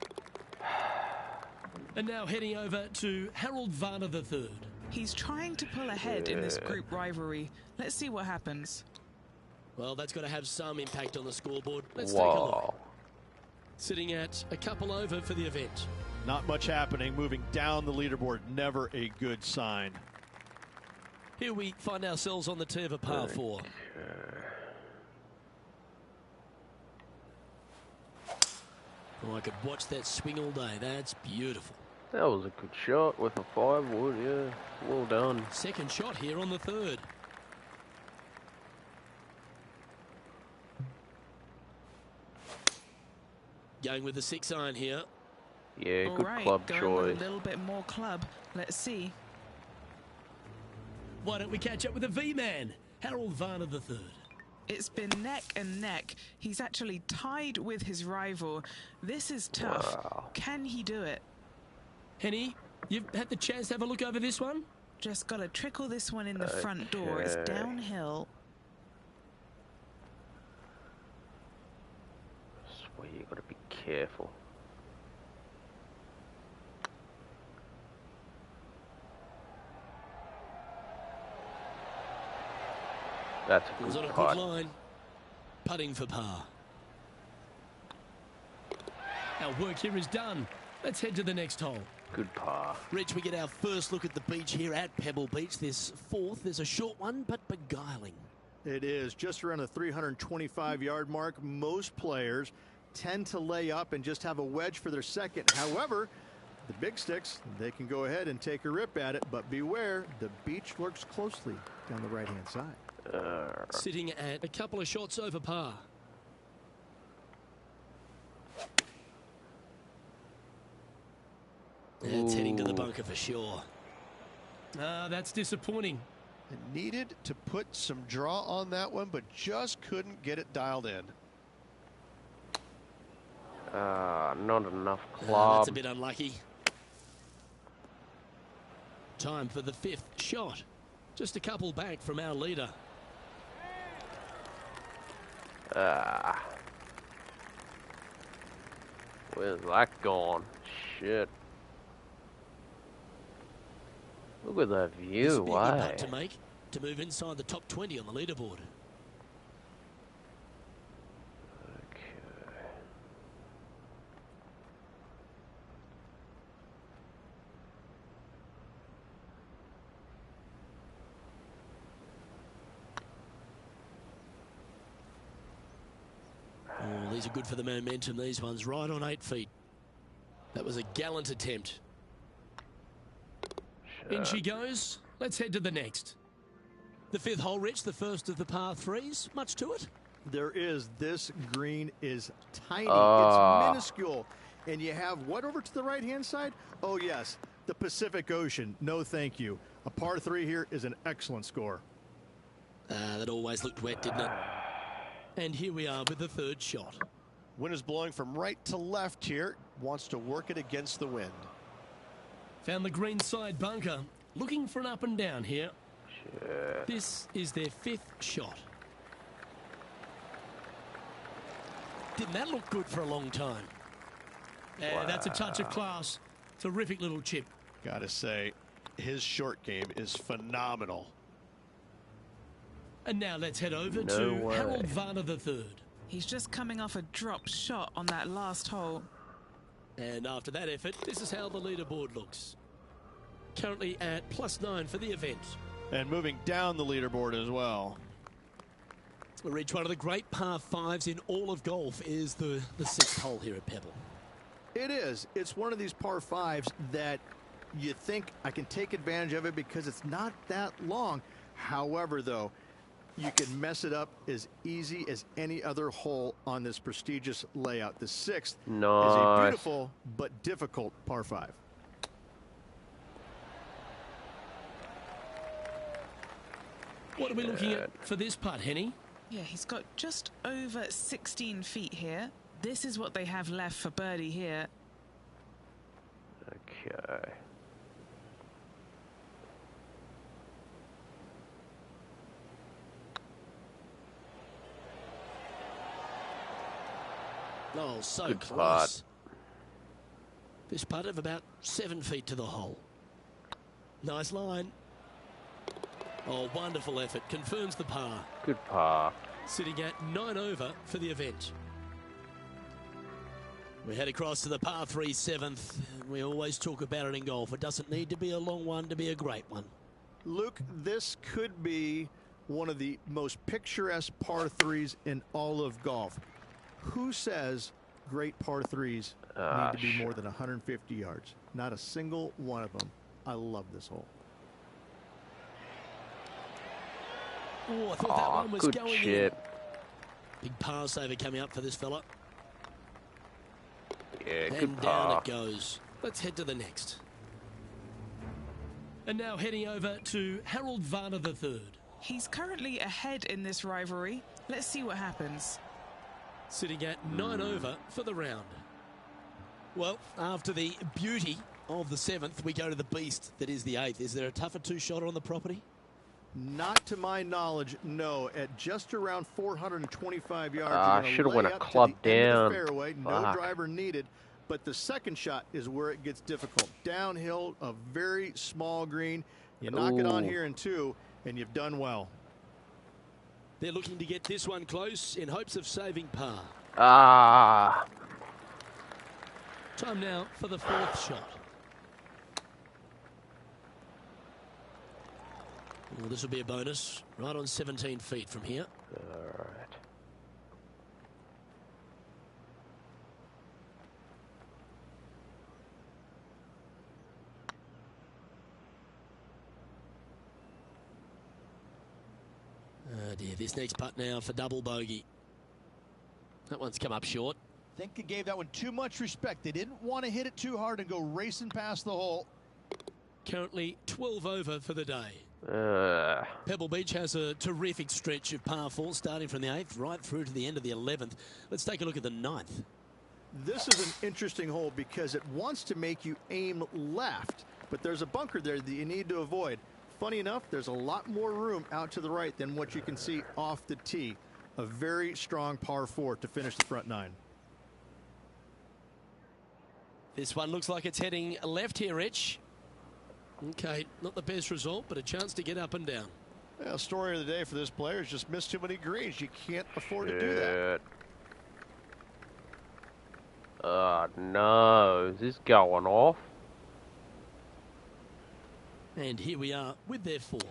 And now heading over to Harold Varner III. He's trying to pull ahead in this group rivalry. Let's see what happens. Well, that's got to have some impact on the scoreboard. Let's take a look. Sitting at a couple over for the event. Not much happening. Moving down the leaderboard, never a good sign. Here we find ourselves on the tee of a par 4. Oh, I could watch that swing all day. That's beautiful. That was a good shot with a 5-wood, yeah. Well done. Second shot here on the 3rd. Going with the 6-iron here. Yeah, all good right, club going choice. with a little bit more club. Let's see. Why don't we catch up with the V-man, Harold Varner III. It's been neck and neck. He's actually tied with his rival. This is tough. Wow. Can he do it? Henny, you've had the chance to have a look over this one? Just got to trickle this one in the front door. It's downhill. Swear, you got to be careful. That's a was on good a putt. good line. Putting for par. Our work here is done. Let's head to the next hole. Good par. Rich, we get our first look at the beach here at Pebble Beach. This 4th, there's a short one, but beguiling. It is just around the 325-yard mark. Most players tend to lay up and just have a wedge for their second. However, the big sticks, they can go ahead and take a rip at it, but beware, the beach lurks closely down the right-hand side. Sitting at a couple of shots over par. It's heading to the bunker for sure. That's disappointing. It needed to put some draw on that one, but just couldn't get it dialed in. Not enough club. That's a bit unlucky. Time for the 5th shot. Just a couple back from our leader. Where's that gone? Shit. Look at that view, wow. Putt to make to move inside the top 20 on the leaderboard. Oh, these are good for the momentum, these ones. Right on 8 feet. That was a gallant attempt. In she goes. Let's head to the next. The 5th hole, Rich, the first of the par 3s. Much to it? There is. This green is tiny. It's minuscule. And you have what over to the right-hand side? Oh, yes, the Pacific Ocean. No, thank you. A par 3 here is an excellent score. That always looked wet, didn't it? And here we are with the third shot. Wind is blowing from right to left here. Wants to work it against the wind. Found the green side bunker. Looking for an up and down here. Sure. This is their 5th shot. Didn't that look good for a long time? And that's a touch of class. Terrific little chip. Gotta say, his short game is phenomenal. And now let's head over to Harold Varner III. He's just coming off a drop shot on that last hole. And after that effort, this is how the leaderboard looks. Currently at +9 for the event. And moving down the leaderboard as well. We reach one of the great par 5s in all of golf is the 6th hole here at Pebble. It is. It's one of these par 5s that you think I can take advantage of it because it's not that long. However, though, you can mess it up as easy as any other hole on this prestigious layout. The 6th is a beautiful but difficult par 5. What are we looking at for this putt, Henny? Yeah, he's got just over 16 feet here. This is what they have left for birdie here. Okay. Oh, so good close. Putt. This putt of about 7 feet to the hole. Nice line. Oh, wonderful effort. Confirms the par. Good par. Sitting at 9 over for the event. We head across to the par 3 7th. We always talk about it in golf. It doesn't need to be a long one to be a great one. Luke, this could be one of the most picturesque par 3s in all of golf. Who says great par 3s need to be more than 150 yards? Not a single one of them. I love this hole. Oh, I thought that one was good going chip. in. Big par saver coming up for this fella. Yeah, good And par. down it goes. Let's head to the next. And now heading over to Harold Varner III. He's currently ahead in this rivalry. Let's see what happens. Sitting at 9 over for the round. Well, after the beauty of the 7th, we go to the beast that is the 8th. Is there a tougher 2-shotter on the property? Not to my knowledge, no. At just around 425 yards, I should have went a club down. Fairway, no driver needed. But the second shot is where it gets difficult. Downhill, a very small green. You knock it on here in 2, and you've done well. They're looking to get this one close in hopes of saving par. Time now for the 4th shot. Well, this will be a bonus. Right on 17 feet from here. All right. Oh dear, this next putt now for double bogey. That one's come up short. I think he gave that one too much respect. They didn't want to hit it too hard and go racing past the hole. Currently 12 over for the day. Pebble Beach has a terrific stretch of par 4 starting from the 8th right through to the end of the 11th. Let's take a look at the 9th. This is an interesting hole because it wants to make you aim left, but there's a bunker there that you need to avoid. Funny enough, there's a lot more room out to the right than what you can see off the tee. A very strong par 4 to finish the front 9. This one looks like it's heading left here, Rich. Okay, not the best result, but a chance to get up and down. Well, story of the day for this player is just missed too many greens. You can't afford to do that. Oh, no. Is this going off? And here we are with their 4th.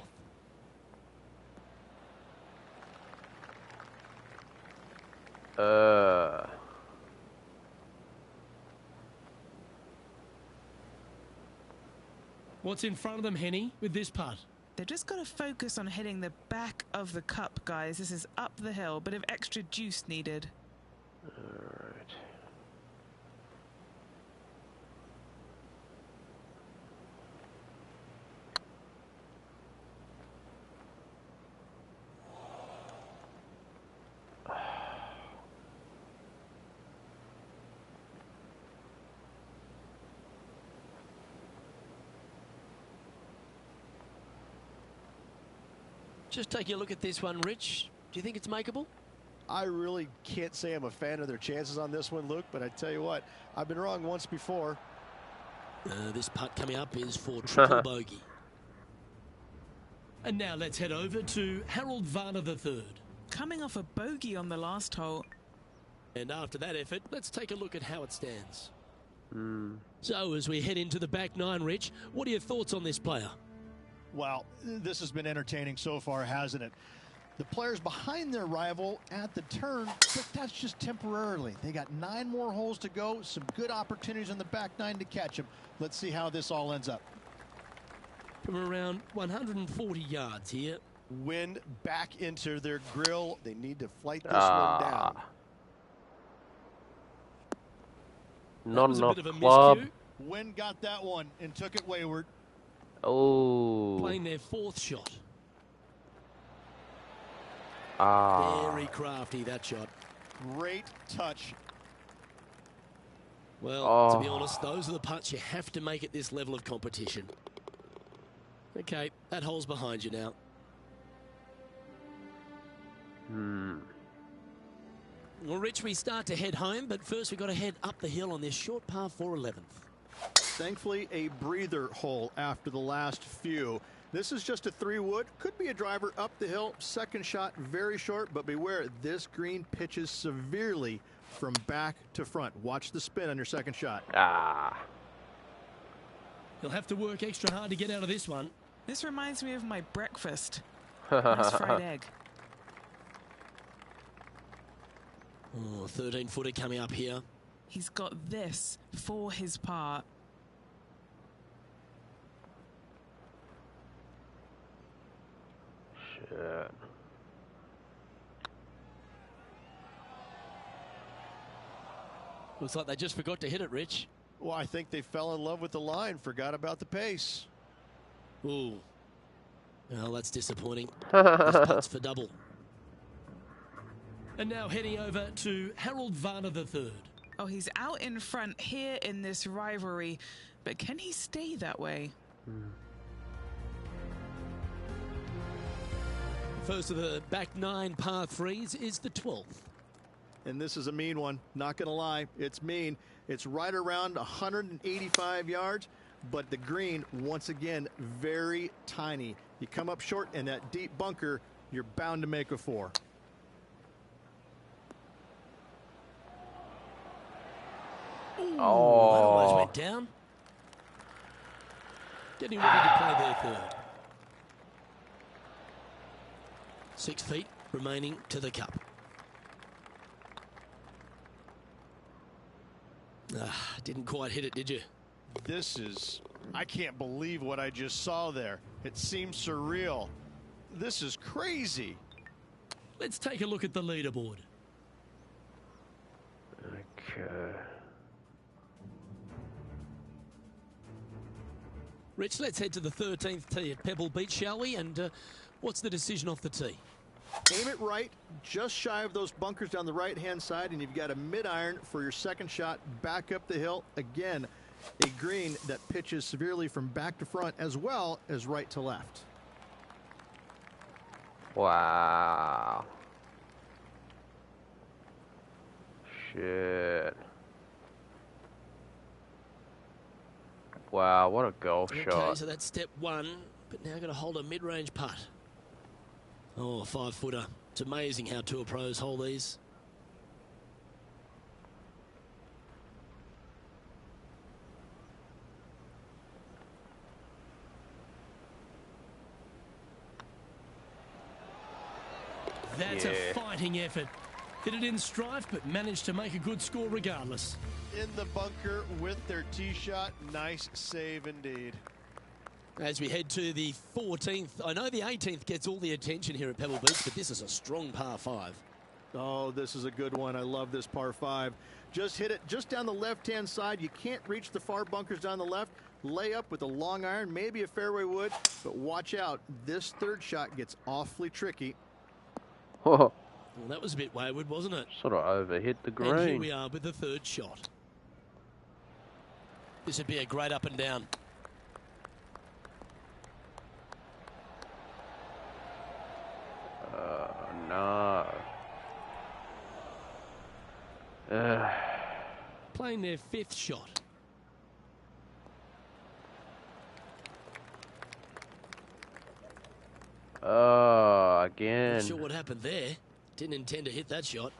What's in front of them, Henny, with this putt? They've just got to focus on hitting the back of the cup, guys. This is up the hill, bit of extra juice needed. All right. Just taking a look at this one, Rich. Do you think it's makeable? I really can't say I'm a fan of their chances on this one, Luke, but I tell you what, I've been wrong once before. This putt coming up is for triple bogey. And now let's head over to Harold Varner III. Coming off a bogey on the last hole. And after that effort, let's take a look at how it stands. So as we head into the back nine, Rich, what are your thoughts on this player? Well, this has been entertaining so far, hasn't it? The players behind their rival at the turn, but that's just temporarily. They got 9 more holes to go, some good opportunities in the back nine to catch them. Let's see how this all ends up. From around 140 yards here. Wind back into their grill. They need to flight this one down. Not enough club. Wind got that one and took it wayward. Oh. Playing their 4th shot. Very crafty, that shot. Great touch. Well, to be honest, those are the putts you have to make at this level of competition. Okay, that hole's behind you now. Well, Rich, we start to head home, but first we've got to head up the hill on this short par 4 11th. Thankfully, a breather hole after the last few. This is just a 3-wood. Could be a driver up the hill. Second shot, very short, but beware, this green pitches severely from back to front. Watch the spin on your second shot. You'll have to work extra hard to get out of this one. This reminds me of my breakfast. Nice fried egg. Oh, 13-footer coming up here. He's got this for his part. Shit. Looks like they just forgot to hit it, Rich. Well, I think they fell in love with the line, forgot about the pace. Ooh. Well, that's disappointing. This putt's for double. And now heading over to Harold Varner III. Oh, he's out in front here in this rivalry, but can he stay that way? First of the back 9 par 3s is the 12th. And this is a mean one, not going to lie. It's mean. It's right around 185 yards, but the green, once again, very tiny. You come up short in that deep bunker, you're bound to make a 4. Ooh, that almost went down. Getting ready to play their 3rd. 6 feet remaining to the cup. Didn't quite hit it, did you? This is, I can't believe what I just saw there. It seems surreal. This is crazy. Let's take a look at the leaderboard. Okay. Rich, let's head to the 13th tee at Pebble Beach, shall we? And what's the decision off the tee? Aim it right, just shy of those bunkers down the right-hand side, and you've got a mid-iron for your second shot back up the hill. Again, a green that pitches severely from back to front as well as right to left. Wow. Shit. Wow, what a golf shot. Okay, so that's step 1, but now got to hold a mid-range putt. Oh, 5-footer. It's amazing how tour pros hold these. That's a fighting effort. Hit it in strife, but managed to make a good score regardless. In the bunker with their tee shot. Nice save indeed. As we head to the 14th, I know the 18th gets all the attention here at Pebble Beach, but this is a strong par 5. Oh, this is a good one. I love this par 5. Just hit it just down the left-hand side. You can't reach the far bunkers down the left. Lay up with a long iron, maybe a fairway wood, but watch out. This 3rd shot gets awfully tricky. Oh. Well, that was a bit wayward, wasn't it? Sort of overhit the green. And here we are with the 3rd shot. This would be a great up and down. Playing their 5th shot. Oh, again. Not sure what happened there. Didn't intend to hit that shot.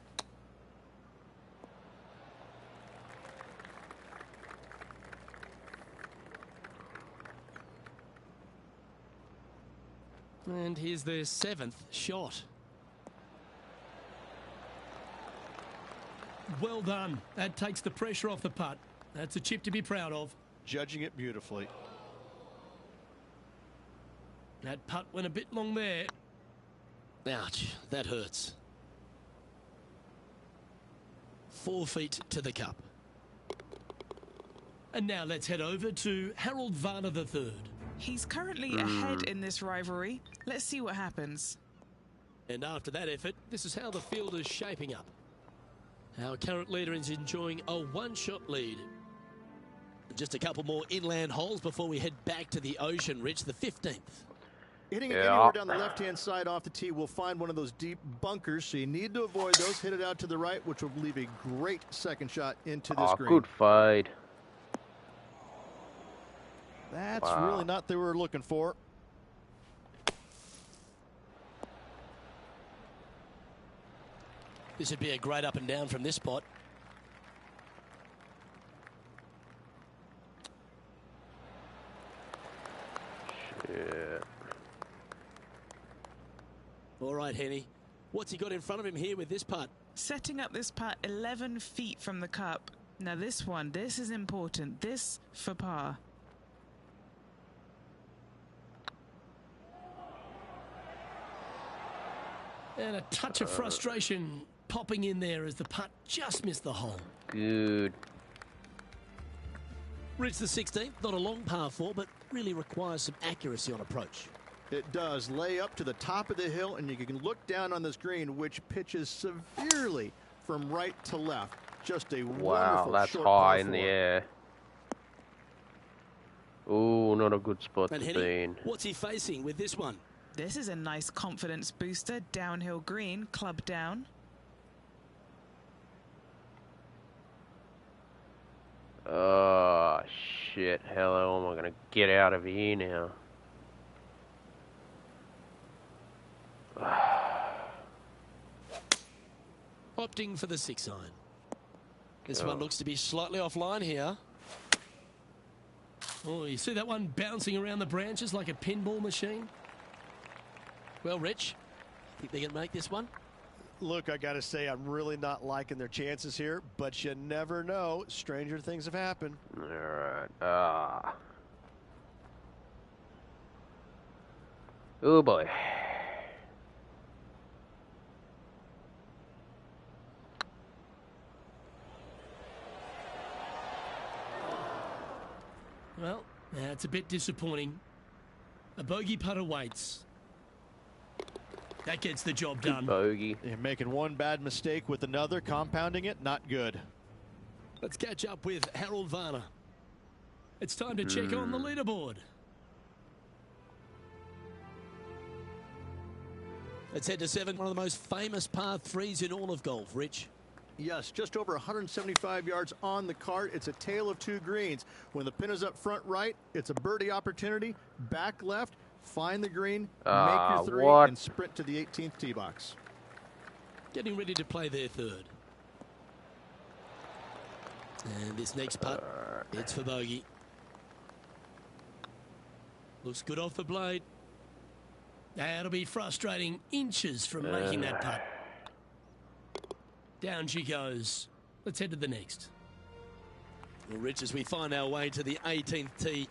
And here's their 7th shot. Well done. That takes the pressure off the putt. That's a chip to be proud of. Judging it beautifully. That putt went a bit long there. Ouch, that hurts. 4 feet to the cup. And now let's head over to Harold Varner III. He's currently ahead in this rivalry. Let's see what happens. And after that effort, this is how the field is shaping up. Our current leader is enjoying a 1-shot lead. Just a couple more inland holes before we head back to the ocean, Rich, the 15th. Hitting it anywhere down the left-hand side off the tee will find one of those deep bunkers, so you need to avoid those. Hit it out to the right, which will leave a great second shot into this green. Good fade. That's really not what they were looking for. This would be a great up and down from this spot. Shit. All right, Henny. What's he got in front of him here with this putt? Setting up this putt 11 feet from the cup. Now this one, this is important. This for par. And a touch of frustration popping in there as the putt just missed the hole. Good. Reach the 16th, not a long par 4, but really requires some accuracy on approach. It does. Lay up to the top of the hill, and you can look down on this green, which pitches severely from right to left. Just a wonderful that's short high par in the 4. air. Ooh, not a good spot to Henny, be in. what's he facing with this one? This is a nice confidence booster. Downhill green, club down. Oh, shit. How am I going to get out of here now? Opting for the 6-iron. This one looks to be slightly offline here. Oh, you see that one bouncing around the branches like a pinball machine? Well, Rich, think they can make this one? Look, I got to say, I'm really not liking their chances here, but you never know. Stranger things have happened. All right. Oh, boy. Well, that's a bit disappointing. A bogey putt awaits. That gets the job done. Bogey. You're making one bad mistake with another, compounding it, not good. Let's catch up with Harold Varner. It's time to check on the leaderboard. Let's head to 7, one of the most famous par 3s in all of golf. Rich? Yes, just over 175 yards on the cart. It's a tale of 2 greens. When the pin is up front right, it's a birdie opportunity. Back left, find the green, make your 3, and sprint to the 18th tee box. Getting ready to play their 3rd. And this next putt, it's for bogey. Looks good off the blade. That'll be frustrating, inches from making that putt. Down she goes. Let's head to the next. Well, Rich, as we find our way to the 18th tee,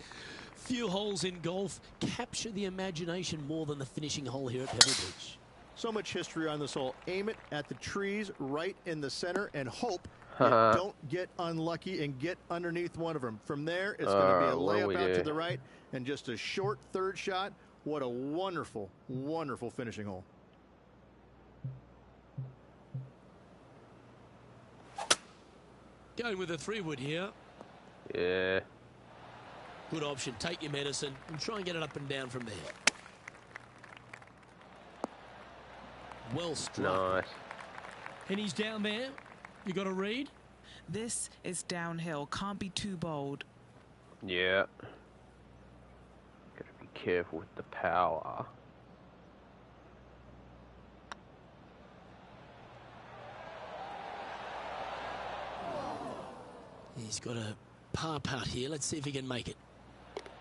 few holes in golf capture the imagination more than the finishing hole here at Pebble Beach. So much history on this hole. Aim it at the trees right in the center and hope you don't get unlucky and get underneath one of them. From there, it's going to be a layup out to the right and just a short 3rd shot. What a wonderful, wonderful finishing hole. Going with a 3-wood here. Yeah. Good option. Take your medicine and try and get it up and down from there. Well struck. Nice. And he's down there. You got a read? This is downhill. Can't be too bold. Yeah. Gotta be careful with the power. He's got a par putt here. Let's see if he can make it.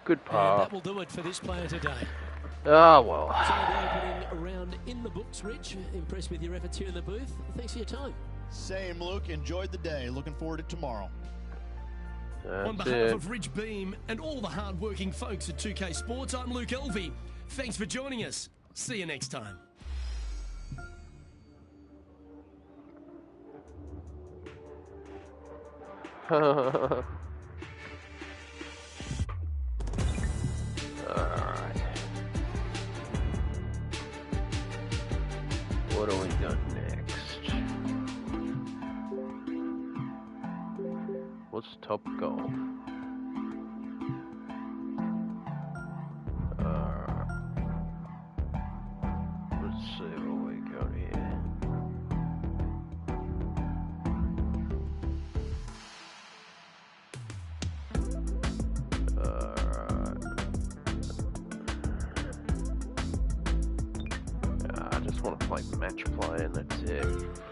Good par. And that will do it for this player today. Ah, well. So the opening round in the books, Rich. Impressed with your efforts here in the booth. Thanks for your time. Same, Luke. Enjoyed the day. Looking forward to tomorrow. On behalf of Rich Beam and all the hard-working folks at 2K Sports, I'm Luke Elvey. Thanks for joining us. See you next time. Alright. What do we got next? What's top golf? Let's see what we got here. I just want to play match play and that's it.